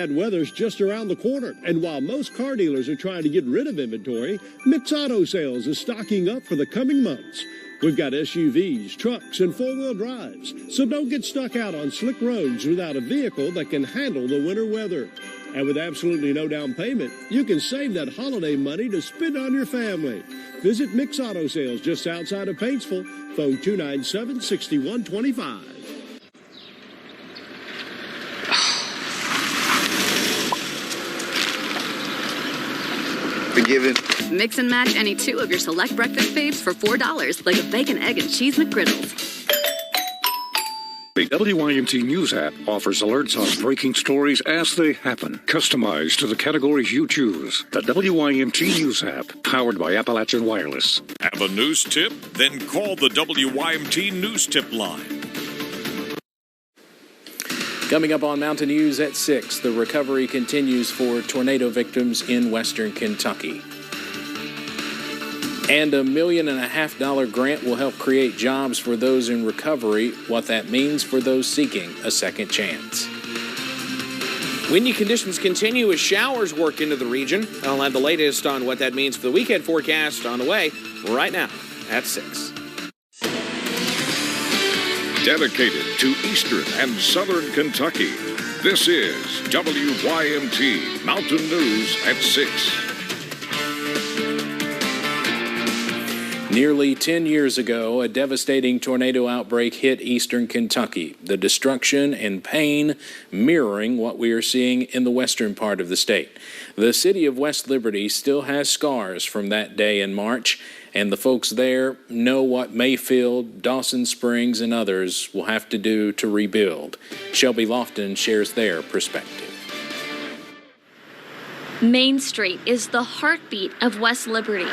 bad weather's just around the corner. And while most car dealers are trying to get rid of inventory, Mix Auto Sales is stocking up for the coming months. We've got SUVs, trucks, and four-wheel drives. So don't get stuck out on slick roads without a vehicle that can handle the winter weather. And with absolutely no down payment, you can save that holiday money to spend on your family. Visit Mix Auto Sales just outside of Paintsville. Phone 297-6125. Forgiven. Mix and match any two of your select breakfast faves for $4, like a bacon, egg, and cheese McGriddles. The WYMT News app offers alerts on breaking stories as they happen, customized to the categories you choose. The WYMT News app, powered by Appalachian Wireless. Have a news tip? Then call the WYMT News Tip line. Coming up on Mountain News at 6, the recovery continues for tornado victims in western Kentucky. And a $1.5 million grant will help create jobs for those in recovery, what that means for those seeking a second chance. Windy conditions continue as showers work into the region. I'll have the latest on what that means for the weekend forecast on the way right now at 6. Dedicated to Eastern and Southern Kentucky, this is WYMT Mountain News at 6. Nearly 10 years ago, a devastating tornado outbreak hit eastern Kentucky, the destruction and pain mirroring what we are seeing in the western part of the state. The city of West Liberty still has scars from that day in March, and the folks there know what Mayfield, Dawson Springs, and others will have to do to rebuild. Shelby Lofton shares their perspective. Main Street is the heartbeat of West Liberty.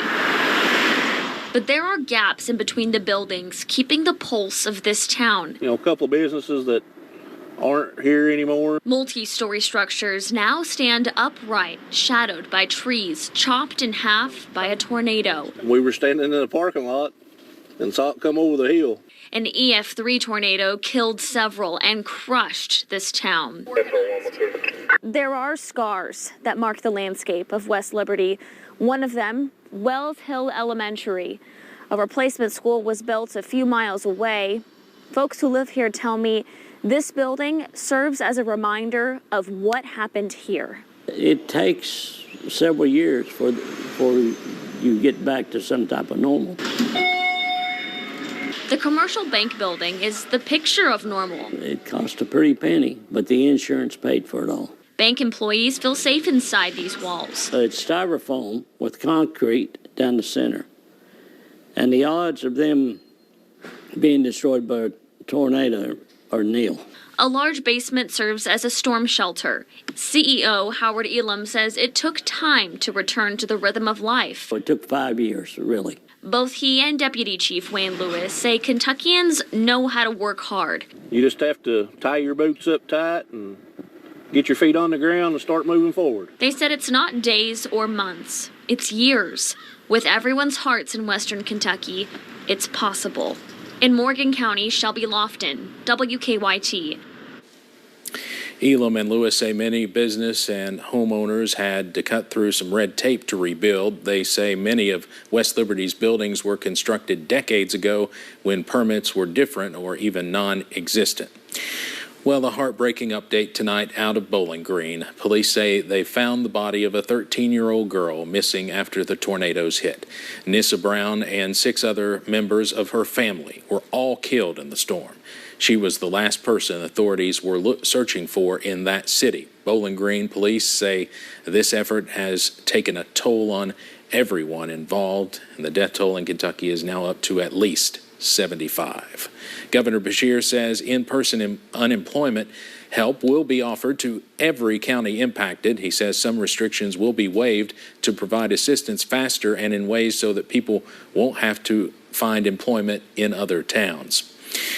But there are gaps in between the buildings, keeping the pulse of this town. A couple of businesses that aren't here anymore. Multi-story structures now stand upright, shadowed by trees, chopped in half by a tornado. We were standing in the parking lot and saw it come over the hill. An EF3 tornado killed several and crushed this town. There are scars that mark the landscape of West Liberty. One of them, Wells Hill Elementary. A replacement school was built a few miles away. Folks who live here tell me this building serves as a reminder of what happened here. It takes several years before you get back to some type of normal. The commercial bank building is the picture of normal. It cost a pretty penny, but the insurance paid for it all. Bank employees feel safe inside these walls. It's styrofoam with concrete down the center. And the odds of them being destroyed by a tornado are nil. A large basement serves as a storm shelter. CEO Howard Elam says it took time to return to the rhythm of life. It took 5 years, really. Both he and Deputy Chief Wayne Lewis say Kentuckians know how to work hard. You just have to tie your boots up tight and get your feet on the ground and start moving forward. They said it's not days or months, it's years. With everyone's hearts in western Kentucky, it's possible. In Morgan County, Shelby Lofton, WKYT. Elam and Lewis say many business and homeowners had to cut through some red tape to rebuild. They say many of West Liberty's buildings were constructed decades ago when permits were different or even non-existent. Well, a heartbreaking update tonight out of Bowling Green. Police say they found the body of a 13-year-old girl missing after the tornadoes hit. Nissa Brown and 6 other members of her family were all killed in the storm. She was the last person authorities were searching for in that city. Bowling Green police say this effort has taken a toll on everyone involved, and the death toll in Kentucky is now up to at least 75. Governor Beshear says in-person unemployment help will be offered to every county impacted. He says some restrictions will be waived to provide assistance faster and in ways so that people won't have to find employment in other towns.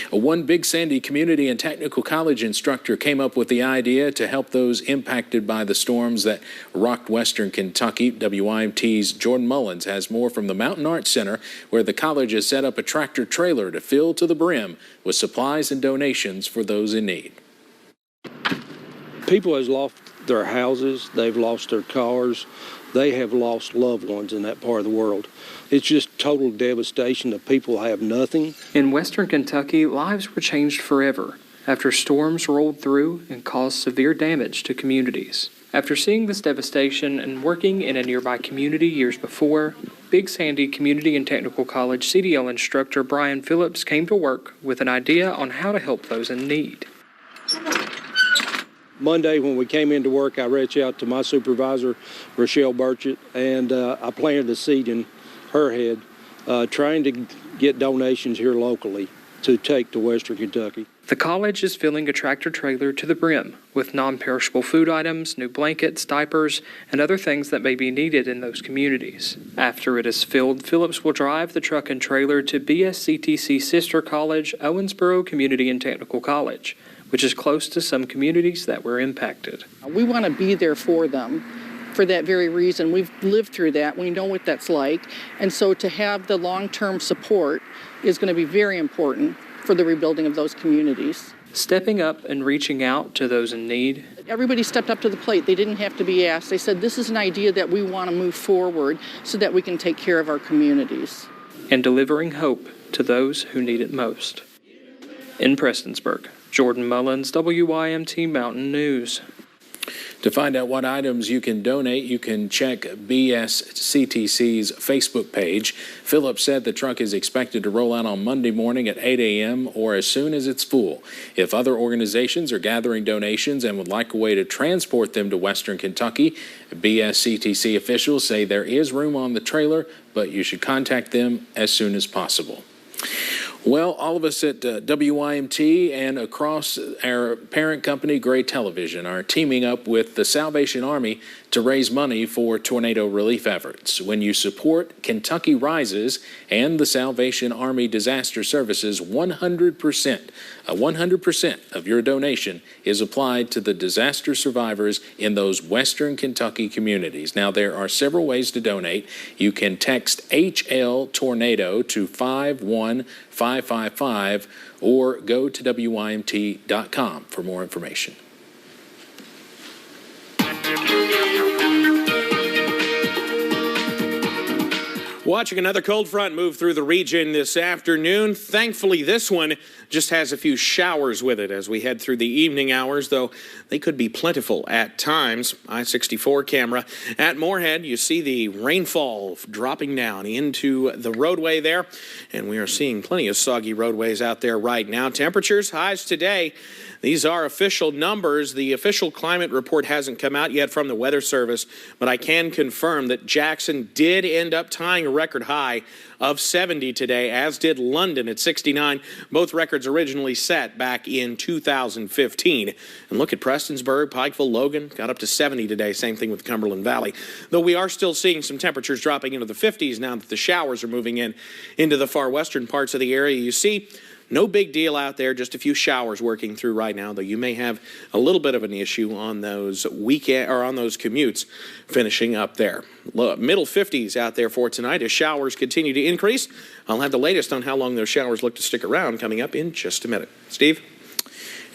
One Big Sandy Community and Technical College instructor came up with the idea to help those impacted by the storms that rocked western Kentucky. WYMT's Jordan Mullins has more from the Mountain Arts Center, where the college has set up a tractor trailer to fill to the brim with supplies and donations for those in need. People has lost their houses, they've lost their cars, they have lost loved ones in that part of the world. It's just total devastation. The people have nothing. In western Kentucky, lives were changed forever after storms rolled through and caused severe damage to communities. After seeing this devastation and working in a nearby community years before, Big Sandy Community and Technical College CDL instructor Brian Phillips came to work with an idea on how to help those in need. Monday when we came into work, I reached out to my supervisor, Rochelle Burchett, and I planted a seed in her head, trying to get donations here locally to take to Western Kentucky. The college is filling a tractor trailer to the brim with non-perishable food items, new blankets, diapers, and other things that may be needed in those communities. After it is filled, Phillips will drive the truck and trailer to BSCTC sister college, Owensboro Community and Technical College, which is close to some communities that were impacted. We want to be there for them for that very reason. We've lived through that. We know what that's like. And so to have the long-term support is going to be very important for the rebuilding of those communities. Stepping up and reaching out to those in need. Everybody stepped up to the plate. They didn't have to be asked. They said, this is an idea that we want to move forward so that we can take care of our communities. And delivering hope to those who need it most. In Prestonsburg, Jordan Mullins, WYMT Mountain News. To find out what items you can donate, you can check BSCTC's Facebook page. Phillips said the truck is expected to roll out on Monday morning at 8 a.m. or as soon as it's full. If other organizations are gathering donations and would like a way to transport them to Western Kentucky, BSCTC officials say there is room on the trailer, but you should contact them as soon as possible. Well, all of us at WYMT and across our parent company, Gray Television, are teaming up with the Salvation Army to raise money for tornado relief efforts. When you support Kentucky Rises and the Salvation Army Disaster Services, 100% of your donation is applied to the disaster survivors in those Western Kentucky communities. Now, there are several ways to donate. You can text HL Tornado to 51555 or go to WYMT.com for more information. Watching another cold front move through the region this afternoon. Thankfully, this one just has a few showers with it as we head through the evening hours, though they could be plentiful at times. I-64 camera at Moorhead, you see the rainfall dropping down into the roadway there, and we are seeing plenty of soggy roadways out there right now. Temperatures, highs today. These are official numbers. The official climate report hasn't come out yet from the Weather Service, but I can confirm that Jackson did end up tying a record high of 70 today, as did London at 69. Both records originally set back in 2015. And look at Prestonsburg, Pikeville, Logan, got up to 70 today. Same thing with Cumberland Valley. Though we are still seeing some temperatures dropping into the 50s now that the showers are moving into the far western parts of the area. You see, no big deal out there, just a few showers working through right now, though you may have a little bit of an issue on those weekend or on those commutes finishing up there. Middle 50s out there for tonight as showers continue to increase. I'll have the latest on how long those showers look to stick around coming up in just a minute. Steve?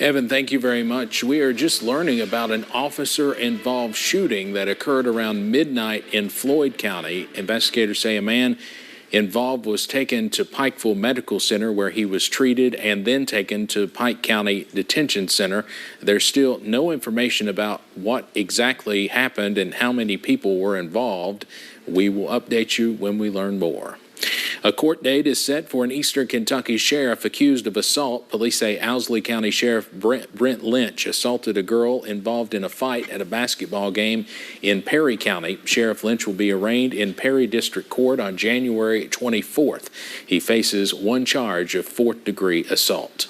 Evan, thank you very much. We are just learning about an officer-involved shooting that occurred around midnight in Floyd County. Investigators say a man involved was taken to Pikeville Medical Center where he was treated and then taken to Pike County Detention Center. There's still no information about what exactly happened and how many people were involved. We will update you when we learn more. A court date is set for an Eastern Kentucky sheriff accused of assault. Police say Owsley County Sheriff Brent Lynch assaulted a girl involved in a fight at a basketball game in Perry County. Sheriff Lynch will be arraigned in Perry District Court on January 24th. He faces one charge of fourth-degree assault.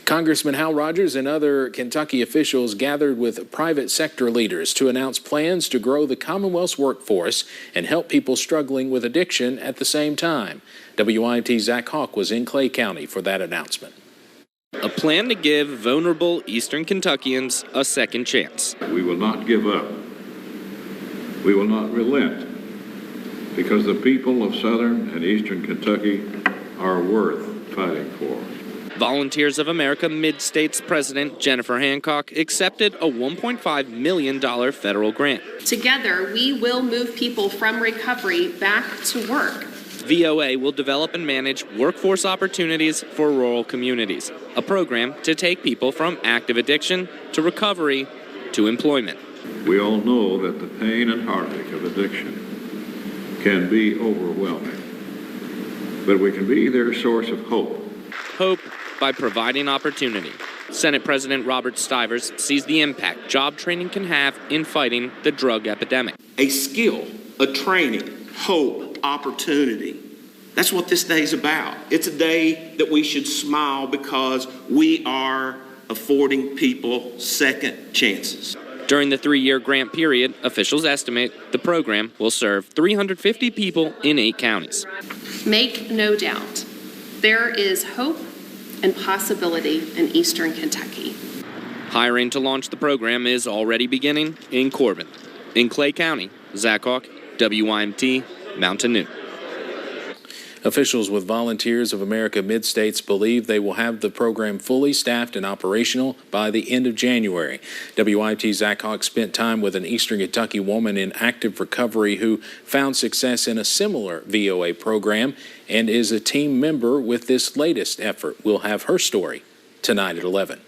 Congressman Hal Rogers and other Kentucky officials gathered with private sector leaders to announce plans to grow the Commonwealth's workforce and help people struggling with addiction at the same time. WYMT's Zach Hawk was in Clay County for that announcement. A plan to give vulnerable Eastern Kentuckians a second chance. We will not give up. We will not relent, because the people of Southern and Eastern Kentucky are worth fighting for. Volunteers of America Mid-States President Jennifer Hancock accepted a $1.5 million federal grant. Together, we will move people from recovery back to work. VOA will develop and manage workforce opportunities for rural communities, a program to take people from active addiction to recovery to employment. We all know that the pain and heartache of addiction can be overwhelming, but we can be their source of hope. Hope by providing opportunity. Senate President Robert Stivers sees the impact job training can have in fighting the drug epidemic. A skill, a training, hope, opportunity. That's what this day is about. It's a day that we should smile because we are affording people second chances. During the 3-year grant period, officials estimate the program will serve 350 people in 8 counties. Make no doubt, there is hope and possibility in Eastern Kentucky. Hiring to launch the program is already beginning in Corbin. In Clay County, Zach Hawk, WYMT, Mountain News. Officials with Volunteers of America Mid-States believe they will have the program fully staffed and operational by the end of January. WYMT Zach Hawk spent time with an Eastern Kentucky woman in active recovery who found success in a similar VOA program and is a team member with this latest effort. We'll have her story tonight at 11.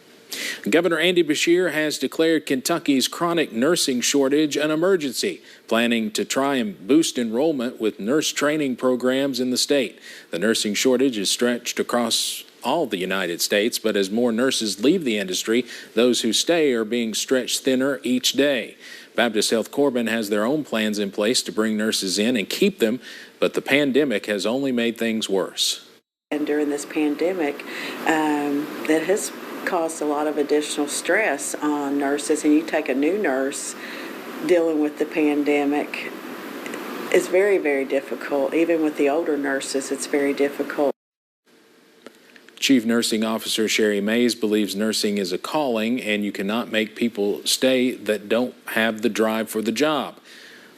Governor Andy Beshear has declared Kentucky's chronic nursing shortage an emergency, planning to try and boost enrollment with nurse training programs in the state. The nursing shortage is stretched across all the United States, but as more nurses leave the industry, those who stay are being stretched thinner each day. Baptist Health Corbin has their own plans in place to bring nurses in and keep them, but the pandemic has only made things worse. And during this pandemic, that has caused a lot of additional stress on nurses, and you take a new nurse dealing with the pandemic, it's very, very difficult. Even with the older nurses, it's very difficult. Chief Nursing Officer Sherry Mays believes nursing is a calling and you cannot make people stay that don't have the drive for the job.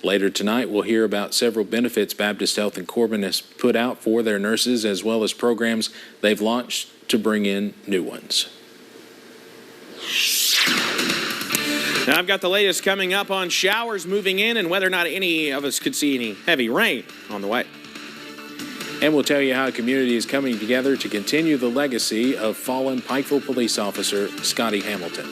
Later tonight, we'll hear about several benefits Baptist Health and Corbin has put out for their nurses, as well as programs they've launched to bring in new ones. Now I've got the latest coming up on showers moving in and whether or not any of us could see any heavy rain on the way. And we'll tell you how a community is coming together to continue the legacy of fallen Pikeville police officer Scotty Hamilton.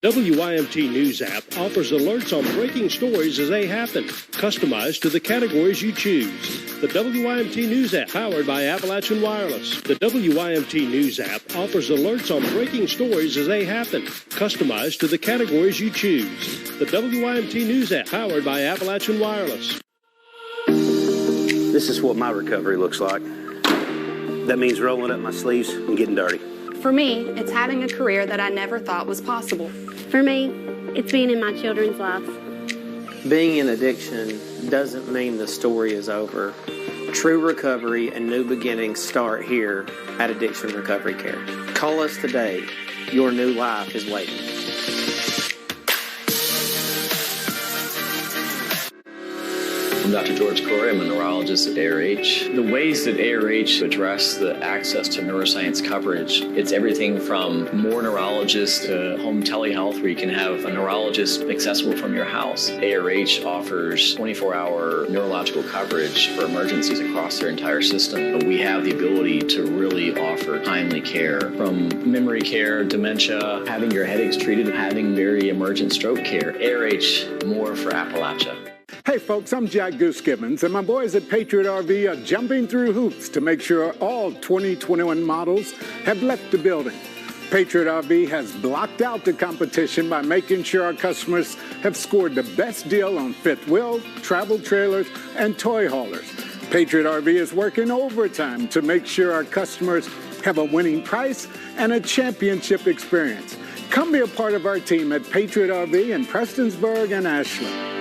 WYMT News app offers alerts on breaking stories as they happen, customized to the categories you choose. The WYMT News app, powered by Appalachian Wireless. The WYMT News app offers alerts on breaking stories as they happen, customized to the categories you choose. The WYMT News app, powered by Appalachian Wireless. This is what my recovery looks like. That means rolling up my sleeves and getting dirty. For me, it's having a career that I never thought was possible. For me, it's being in my children's lives. Being in addiction doesn't mean the story is over. True recovery and new beginnings start here at Addiction Recovery Care. Call us today. Your new life is waiting. I'm Dr. George Corey. I'm a neurologist at ARH. The ways that ARH address the access to neuroscience coverage, it's everything from more neurologists to home telehealth, where you can have a neurologist accessible from your house. ARH offers 24-hour neurological coverage for emergencies across their entire system. We have the ability to really offer timely care, from memory care, dementia, having your headaches treated, having very emergent stroke care. ARH, more for Appalachia. Hey folks, I'm Jack Goose Gibbons, and my boys at Patriot RV are jumping through hoops to make sure all 2021 models have left the building. Patriot RV has blocked out the competition by making sure our customers have scored the best deal on fifth wheel, travel trailers, and toy haulers. Patriot RV is working overtime to make sure our customers have a winning price and a championship experience. Come be a part of our team at Patriot RV in Prestonsburg and Ashland.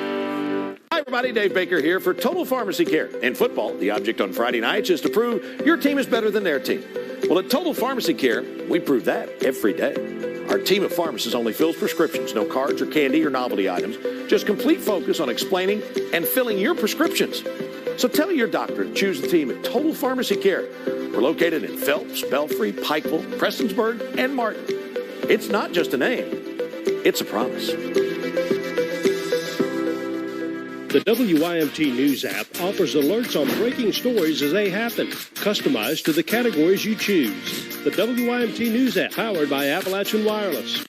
Hi, everybody. Dave Baker here for Total Pharmacy Care. In football, the object on Friday nights is to prove your team is better than their team. Well, at Total Pharmacy Care, we prove that every day. Our team of pharmacists only fills prescriptions, no cards or candy or novelty items. Just complete focus on explaining and filling your prescriptions. So tell your doctor to choose the team at Total Pharmacy Care. We're located in Phelps, Belfry, Pikeville, Prestonsburg, and Martin. It's not just a name, it's a promise. The WYMT News app offers alerts on breaking stories as they happen, customized to the categories you choose. The WYMT News app, powered by Appalachian Wireless.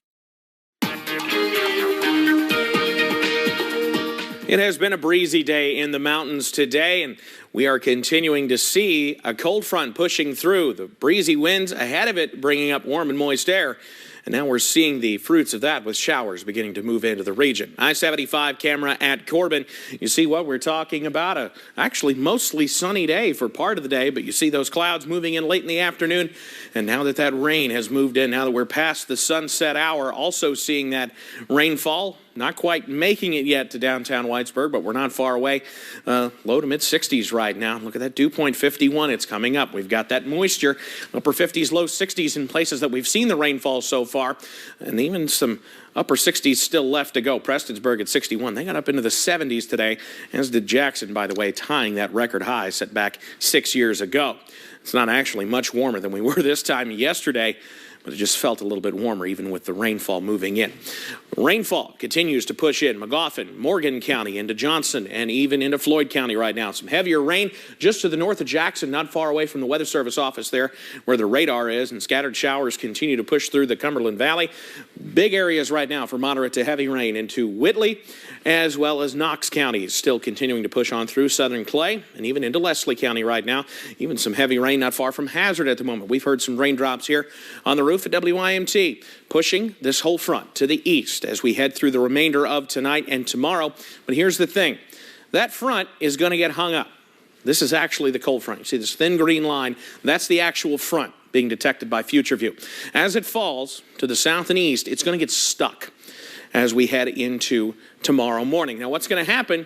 It has been a breezy day in the mountains today, and we are continuing to see a cold front pushing through. The breezy winds ahead of it bringing up warm and moist air. And now we're seeing the fruits of that with showers beginning to move into the region. I-75 camera at Corbin. You see what we're talking about. Actually mostly sunny day for part of the day, but you see those clouds moving in late in the afternoon. And now that that rain has moved in, now that we're past the sunset hour, also seeing that rainfall. Not quite making it yet to downtown Whitesburg, but we're not far away. Low to mid-60s right now. Look at that dew point, 51. It's coming up. We've got that moisture, upper 50s, low 60s in places that we've seen the rainfall so far. And even some upper 60s still left to go. Prestonsburg at 61. They got up into the 70s today, as did Jackson, by the way, tying that record high set back 6 years ago. It's not actually much warmer than we were this time yesterday, but it just felt a little bit warmer even with the rainfall moving in. Rainfall continues to push in Magoffin, Morgan County, into Johnson, and even into Floyd County right now. Some heavier rain just to the north of Jackson, not far away from the Weather Service office there where the radar is, and scattered showers continue to push through the Cumberland Valley. Big areas right now for moderate to heavy rain into Whitley, as well as Knox County, still continuing to push on through southern Clay, and even into Leslie County right now. Even some heavy rain not far from Hazard at the moment. We've heard some raindrops here on the roof at WYMT, pushing this whole front to the east as we head through the remainder of tonight and tomorrow. But here's the thing. That front is going to get hung up. This is actually the cold front. You see this thin green line? That's the actual front being detected by Future View. As it falls to the south and east, it's going to get stuck as we head into tomorrow morning. Now, what's going to happen?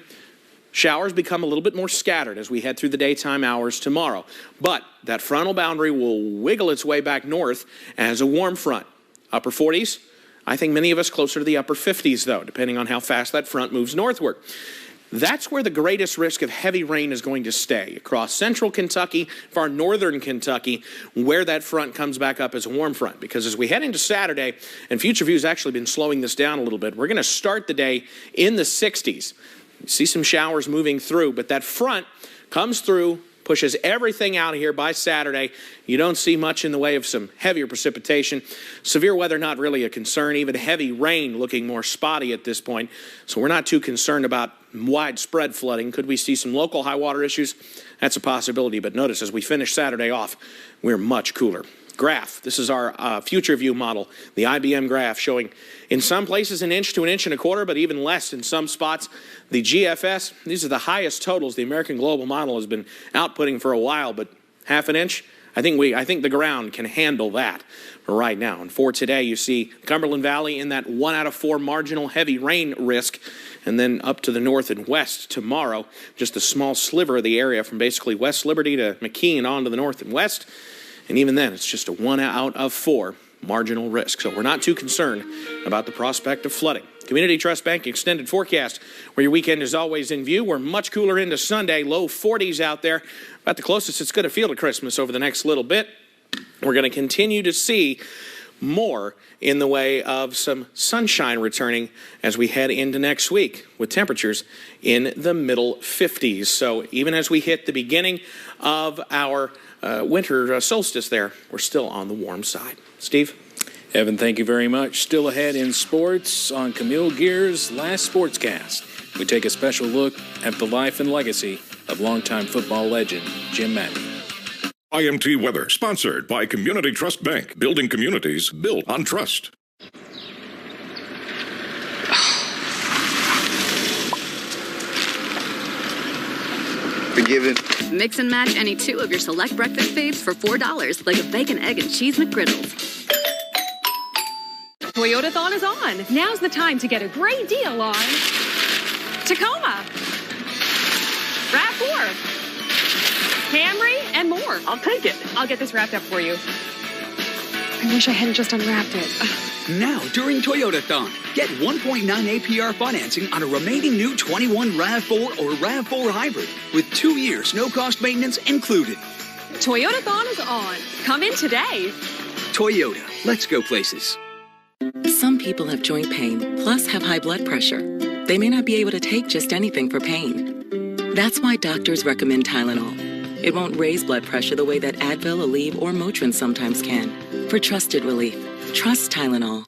Showers become a little bit more scattered as we head through the daytime hours tomorrow. But that frontal boundary will wiggle its way back north as a warm front. Upper 40s. I think many of us closer to the upper 50s, though, depending on how fast that front moves northward. That's where the greatest risk of heavy rain is going to stay, across central Kentucky, far northern Kentucky, where that front comes back up as a warm front. Because as we head into Saturday, and Future View's actually been slowing this down a little bit, we're going to start the day in the 60s. You see some showers moving through, but that front comes through, pushes everything out of here by Saturday. You don't see much in the way of some heavier precipitation. Severe weather not really a concern, even heavy rain looking more spotty at this point. So we're not too concerned about widespread flooding. Could we see some local high water issues? That's a possibility, but notice as we finish Saturday off, we're much cooler. Graph. This is our Future View model, the IBM graph, showing in some places 1 inch to 1.25 inches, but even less in some spots. The GFS, these are the highest totals the American Global Model has been outputting for a while, but 1/2 inch, I think the ground can handle that for right now. And for today, you see Cumberland Valley in that 1 out of 4 marginal heavy rain risk, and then up to the north and west tomorrow, just a small sliver of the area from basically West Liberty to McKean on to the north and west. And even then, it's just a 1 out of 4 marginal risk. So we're not too concerned about the prospect of flooding. Community Trust Bank extended forecast, where your weekend is always in view. We're much cooler into Sunday, low 40s out there. About the closest it's going to feel to Christmas over the next little bit. We're going to continue to see more in the way of some sunshine returning as we head into next week, with temperatures in the middle 50s. So even as we hit the beginning of our winter solstice there, we're still on the warm side. Steve? Evan, thank you very much. Still ahead in sports on Camille Gear's last Sportscast. We take a special look at the life and legacy of longtime football legend Jim Madden. WYMT weather, sponsored by Community Trust Bank, building communities built on trust. Forgiven. Mix and match any 2 of your select breakfast faves for $4, like a bacon, egg, and cheese McGriddles. Toyotathon is on. Now's the time to get a great deal on Tacoma, RAV4, Camry, and more. I'll take it. I'll get this wrapped up for you. I wish I hadn't just unwrapped it. Now, during Toyotathon, get 1.9 APR financing on a remaining new 21 RAV4 or RAV4 hybrid with 2 years no-cost maintenance included. Toyotathon is on. Come in today. Toyota, let's go places. Some people have joint pain, plus have high blood pressure. They may not be able to take just anything for pain. That's why doctors recommend Tylenol. It won't raise blood pressure the way that Advil, Aleve, or Motrin sometimes can. For trusted relief, trust Tylenol.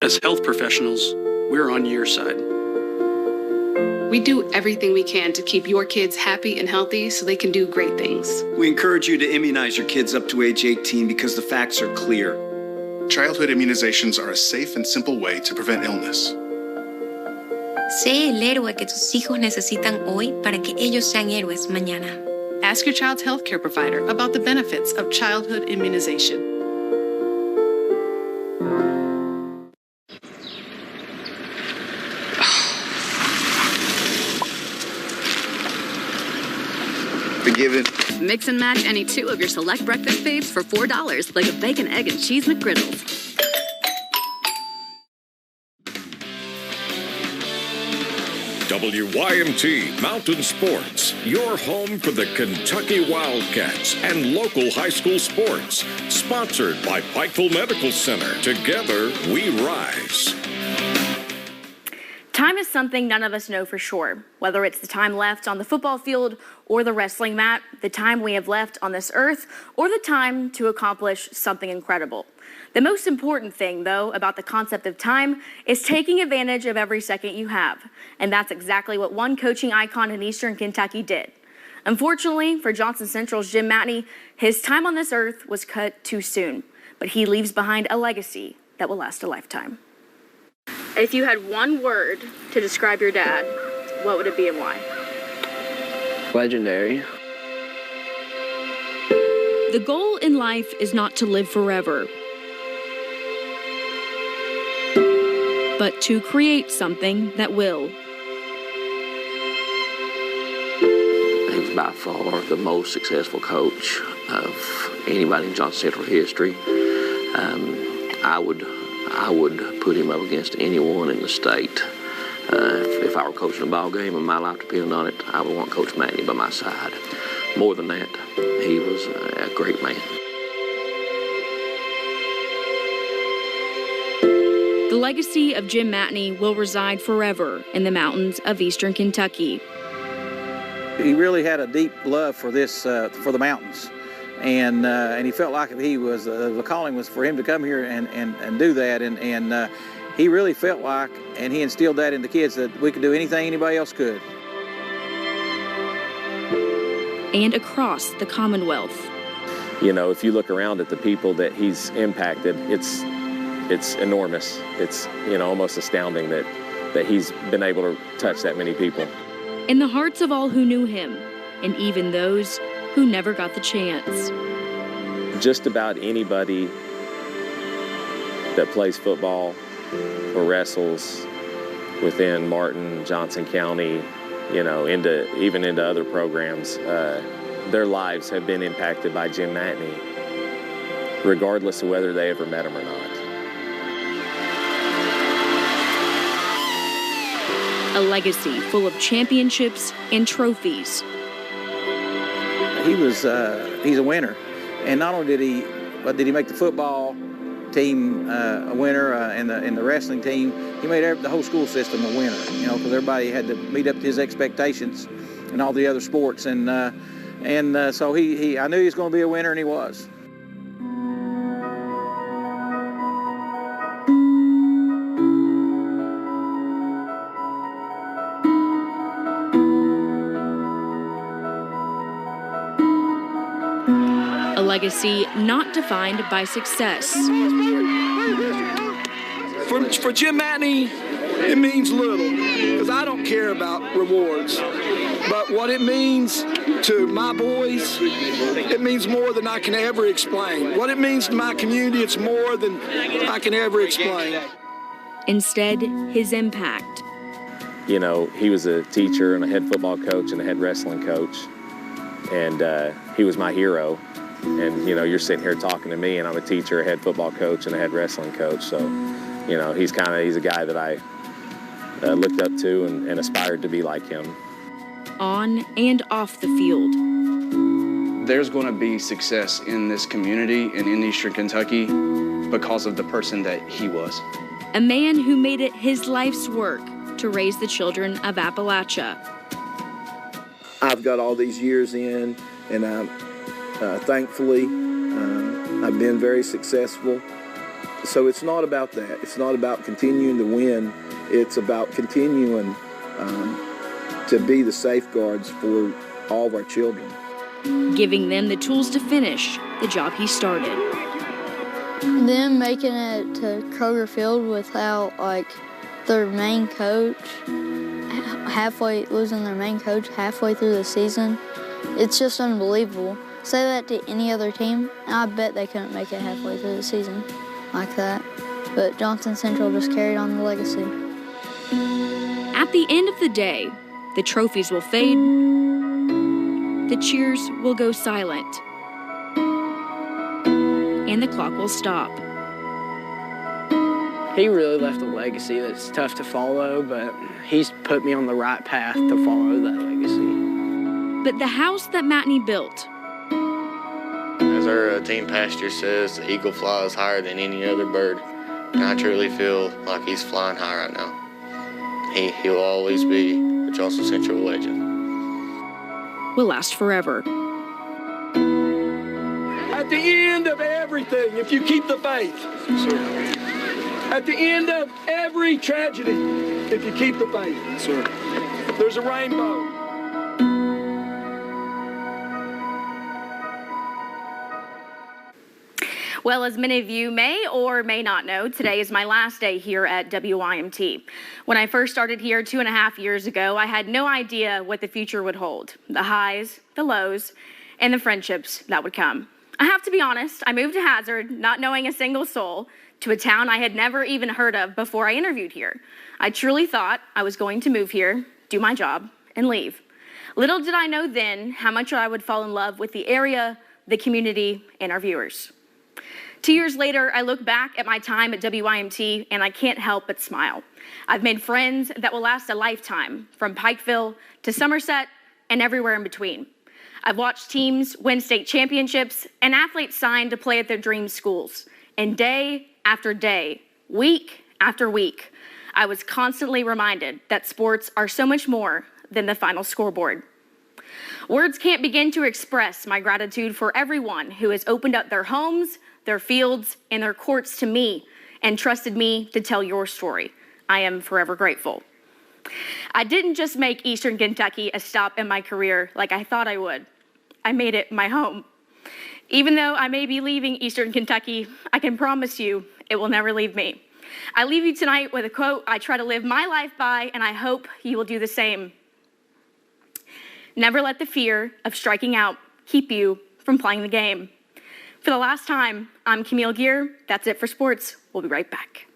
As health professionals, we're on your side. We do everything we can to keep your kids happy and healthy so they can do great things. We encourage you to immunize your kids up to age 18 because the facts are clear. Childhood immunizations are a safe and simple way to prevent illness. Sé el héroe que tus hijos necesitan hoy para que ellos sean héroes mañana. Ask your child's healthcare provider about the benefits of childhood immunization. Forgiven. Mix and match any 2 of your select breakfast faves for $4, like a bacon, egg, and cheese McGriddles. WYMT Mountain Sports, your home for the Kentucky Wildcats and local high school sports. Sponsored by Pikeville Medical Center. Together, we rise. Time is something none of us know for sure. Whether it's the time left on the football field or the wrestling mat, the time we have left on this earth, or the time to accomplish something incredible. The most important thing, though, about the concept of time is taking advantage of every second you have. And that's exactly what one coaching icon in Eastern Kentucky did. Unfortunately, for Johnson Central's Jim Matney, his time on this earth was cut too soon. But he leaves behind a legacy that will last a lifetime. If you had one word to describe your dad, what would it be and why? Legendary. The goal in life is not to live forever, but to create something that will. He was by far the most successful coach of anybody in Johnson Central history. I would put him up against anyone in the state. If I were coaching a ball game and my life depended on it, I would want Coach Matney by my side. More than that, he was a great man. The legacy of Jim Matney will reside forever in the mountains of Eastern Kentucky. He really had a deep love for this, for the mountains. And he felt like he was the calling was for him to come here and do that, and he really felt like, and he instilled that in the kids, that we could do anything anybody else could. And across the Commonwealth. You know, if you look around at the people that he's impacted, it's enormous. It's, you know, almost astounding that he's been able to touch that many people. In the hearts of all who knew him, and even those who never got the chance. Just about anybody that plays football or wrestles within Martin, Johnson County, you know, even into other programs, their lives have been impacted by Jim Matney, regardless of whether they ever met him or not. A legacy full of championships and trophies. He's a winner, and not only did he make the football team a winner and the wrestling team, he made the whole school system a winner. You know, because everybody had to meet up to his expectations in all the other sports, so I knew he was going to be a winner, and he was. A legacy not defined by success, For Jim Matney, it means little, because I don't care about rewards. But what it means to my boys, it means more than I can ever explain. What it means to my community, it's more than I can ever explain. Instead, his impact. You know, he was a teacher and a head football coach and a head wrestling coach, and he was my hero. And, you know, you're sitting here talking to me, and I'm a teacher, a head football coach, and a head wrestling coach. So, you know, he's a guy that I looked up to and aspired to be like him. On and off the field. There's going to be success in this community and in Eastern Kentucky because of the person that he was. A man who made it his life's work to raise the children of Appalachia. I've got all these years in, and thankfully, I've been very successful. So it's not about that. It's not about continuing to win. It's about continuing to be the safeguards for all of our children. Giving them the tools to finish the job he started. Them making it to Kroger Field without, like, their main coach, losing their main coach halfway through the season, it's just unbelievable. Say that to any other team, and I bet they couldn't make it halfway through the season like that. But Johnson Central just carried on the legacy. At the end of the day, the trophies will fade, the cheers will go silent, and the clock will stop. He really left a legacy that's tough to follow, but he's put me on the right path to follow that legacy. But the house that Matney built. As our team pastor says, the eagle flies higher than any other bird. And I truly feel like he's flying high right now. He'll always be a Johnson Central legend. Will last forever. At the end of everything, if you keep the faith. Sir. At the end of every tragedy, if you keep the faith. Sir. There's a rainbow. Well, as many of you may or may not know, today is my last day here at WYMT. When I first started here 2.5 years ago, I had no idea what the future would hold. The highs, the lows, and the friendships that would come. I have to be honest, I moved to Hazard, not knowing a single soul, to a town I had never even heard of before I interviewed here. I truly thought I was going to move here, do my job, and leave. Little did I know then how much I would fall in love with the area, the community, and our viewers. 2 years later, I look back at my time at WYMT and I can't help but smile. I've made friends that will last a lifetime, from Pikeville to Somerset and everywhere in between. I've watched teams win state championships and athletes sign to play at their dream schools. And day after day, week after week, I was constantly reminded that sports are so much more than the final scoreboard. Words can't begin to express my gratitude for everyone who has opened up their homes, their fields, and their courts to me and trusted me to tell your story. I am forever grateful. I didn't just make Eastern Kentucky a stop in my career like I thought I would. I made it my home. Even though I may be leaving Eastern Kentucky, I can promise you it will never leave me. I leave you tonight with a quote I try to live my life by, and I hope you will do the same. Never let the fear of striking out keep you from playing the game. For the last time, I'm Camille Gear. That's it for sports. We'll be right back.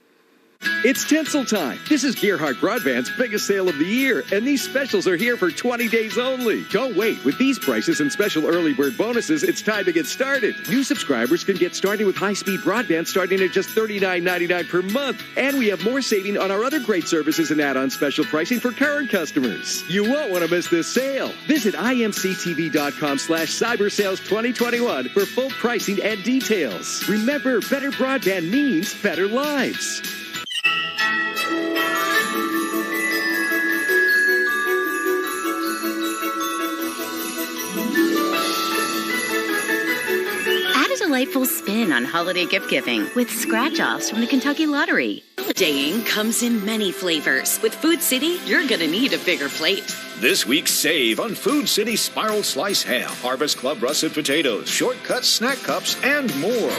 It's tinsel time. This is Gearhart Broadband's biggest sale of the year, and these specials are here for 20 days only. Don't wait. With these prices and special early bird bonuses, it's time to get started. New subscribers can get started with high-speed broadband starting at just $39.99 per month. And we have more saving on our other great services and add-on special pricing for current customers. You won't want to miss this sale. Visit imctv.com/cybersales2021 for full pricing and details. Remember, better broadband means better lives. Delightful spin on holiday gift giving with scratch-offs from the Kentucky Lottery. Holidaying comes in many flavors. With Food City, you're gonna need a bigger plate. This week's save on Food City Spiral Slice Ham, Harvest Club russet potatoes, shortcut snack cups, and more.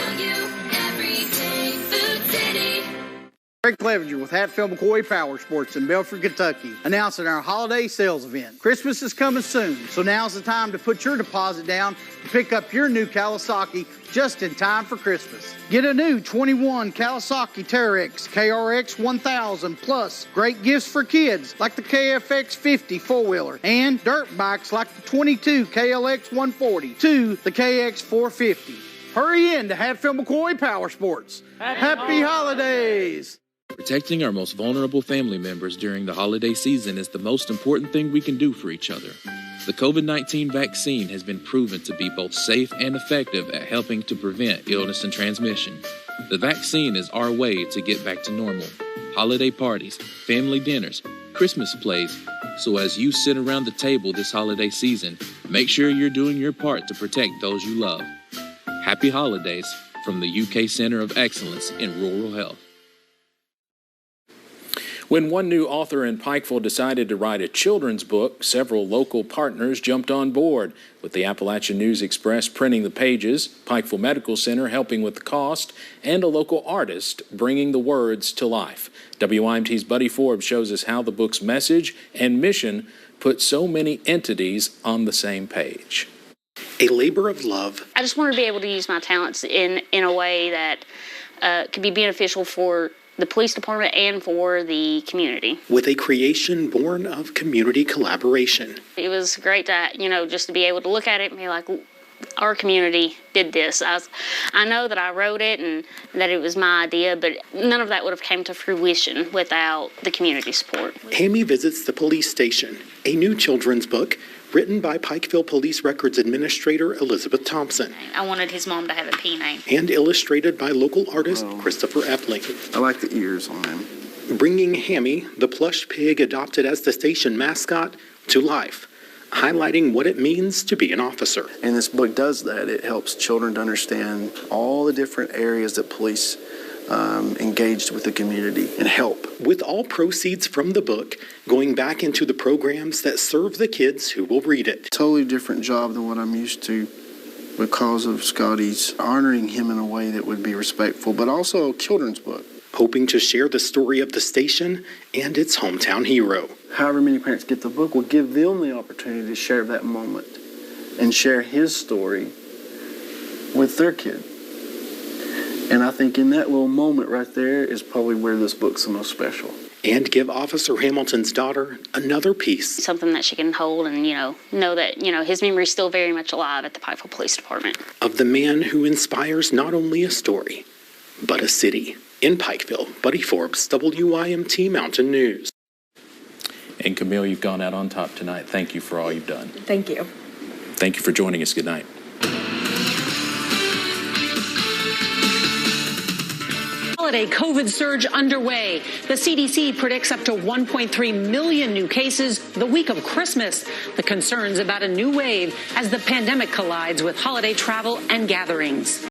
Greg Clevenger with Hatfield McCoy Power Sports in Belford, Kentucky, announcing our holiday sales event. Christmas is coming soon, so now's the time to put your deposit down to pick up your new Kawasaki just in time for Christmas. Get a new 21 Kawasaki Teryx KRX 1000 plus great gifts for kids like the KFX 50 four-wheeler and dirt bikes like the 22 KLX 140 to the KX 450. Hurry in to Hatfield McCoy Power Sports. Happy holidays! Protecting our most vulnerable family members during the holiday season is the most important thing we can do for each other. The COVID-19 vaccine has been proven to be both safe and effective at helping to prevent illness and transmission. The vaccine is our way to get back to normal. Holiday parties, family dinners, Christmas plays. So as you sit around the table this holiday season, make sure you're doing your part to protect those you love. Happy holidays from the UK Center of Excellence in Rural Health. When one new author in Pikeville decided to write a children's book, several local partners jumped on board, with the Appalachian News Express printing the pages, Pikeville Medical Center helping with the cost, and a local artist bringing the words to life. WYMT's Buddy Forbes shows us how the book's message and mission put so many entities on the same page. A labor of love. I just want to be able to use my talents in a way that could be beneficial for the police department and for the community. With a creation born of community collaboration. It was great to, just to be able to look at it and be like, our community did this. I know that I wrote it and that it was my idea, but none of that would have came to fruition without the community support. Hammy Visits the Police Station, a new children's book written by Pikeville Police Records Administrator Elizabeth Thompson. I wanted his mom to have a P name. And illustrated by local artist Christopher Epling. I like the ears on him. Bringing Hammy, the plush pig adopted as the station mascot, to life, highlighting what it means to be an officer. And this book does that. It helps children to understand all the different areas that police engaged with the community and help. With all proceeds from the book going back into the programs that serve the kids who will read it. Totally different job than what I'm used to because of Scotty's honoring him in a way that would be respectful, but also a children's book. Hoping to share the story of the station and its hometown hero. However many parents get the book will give them the opportunity to share that moment and share his story with their kid. And I think in that little moment right there is probably where this book's the most special. And give Officer Hamilton's daughter another piece. Something that she can hold and, know that, his memory is still very much alive at the Pikeville Police Department. Of the man who inspires not only a story, but a city. In Pikeville, Buddy Forbes, WYMT Mountain News. And Camille, you've gone out on top tonight. Thank you for all you've done. Thank you. Thank you for joining us. Good night. Holiday COVID surge underway. The CDC predicts up to 1.3 million new cases the week of Christmas. The concerns about a new wave as the pandemic collides with holiday travel and gatherings.